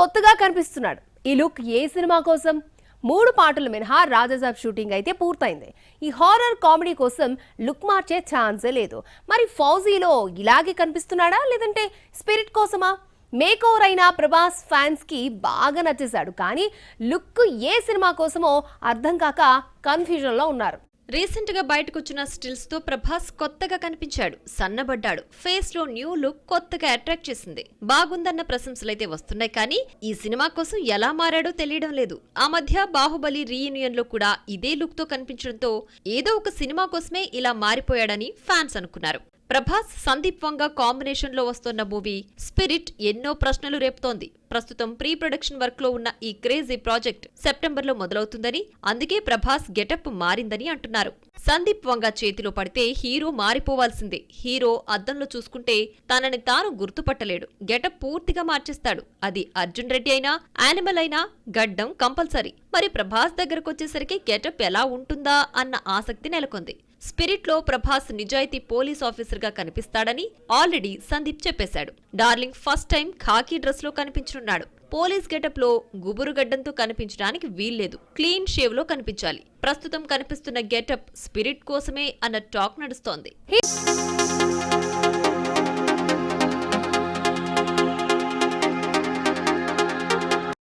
కొత్తగా కనిపిస్తున్నాడు. ఈ లుక్ ఏ సినిమా కోసం? 3 పాటలు మినహా రాజాసాబ్ షూటింగ్ అయితే పూర్తయింది. ఈ హారర్ కామెడీ కోసం లుక్ మార్చే ఛాన్సే లేదు. మరి ఫౌజీలో ఇలాగే కనిపిస్తున్నాడా లేదంటే స్పిరిట్ కోసమా? మేక్ ఓవర్ అయిన ప్రభాస్ ఫ్యాన్స్ కి బాగా నచ్చేశాడు. కానీ లుక్ ఏ సినిమా కోసమో అర్థం కాక కన్ఫ్యూజన్ లో ఉన్నారు. రీసెంట్ గా బయటకొచ్చిన స్టిల్స్ తో ప్రభాస్ కొత్తగా కనిపించాడు, సన్నబడ్డాడు. ఫేస్ లో న్యూ లుక్ కొత్తగా అట్రాక్ట్ చేసింది. బాగుందన్న ప్రశంసలైతే వస్తున్నాయి, కానీ ఈ సినిమా కోసం ఎలా మారాడో తెలియడం లేదు. ఆ మధ్య బాహుబలి రీయూనియన్ లో కూడా ఇదే లుక్ తో కనిపించడంతో ఏదో ఒక సినిమా కోసమే ఇలా మారిపోయాడని ఫ్యాన్స్ అనుకున్నారు. ప్రభాస్ సందీప్ వంగ కాంబినేషన్ లో వస్తున్న మూవీ స్పిరిట్ ఎన్నో ప్రశ్నలు రేపుతోంది. ప్రస్తుతం ప్రీ ప్రొడక్షన్ వర్క్ లో ఉన్న ఈ క్రేజీ ప్రాజెక్ట్ సెప్టెంబర్ లో మొదలవుతుందని, అందుకే ప్రభాస్ గెటప్ మారిందని అంటున్నారు. సందీప్ వంగ చేతిలో పడితే హీరో మారిపోవాల్సిందే. హీరో అద్దంలో చూసుకుంటే తనని తాను గుర్తుపట్టలేడు. గెటప్ పూర్తిగా మార్చేస్తాడు. అది అర్జున్ రెడ్డి అయినా, యానిమల్ అయినా గడ్డం కంపల్సరీ. మరి ప్రభాస్ దగ్గరకొచ్చేసరికి గెటప్ ఎలా ఉంటుందా అన్న ఆసక్తి నెలకొంది. స్పిరిట్ లో ప్రభాస్ నిజాయితీ పోలీస్ ఆఫీసర్ గా కనిపిస్తాడని ఆల్రెడీ సందీప్ చెప్పేశాడు. డార్లింగ్ ఫస్ట్ టైం ఖాకీ డ్రెస్ లో కనిపించనున్నాడు. పోలీస్ గెటప్ లో గుబురు గడ్డంతో కనిపించడానికి వీల్లేదు. క్లీన్ షేవ్ లో కనిపించాలి. ప్రస్తుతం కనిపిస్తున్న గెటప్ స్పిరిట్ కోసమే అన్న టాక్ నడుస్తోంది.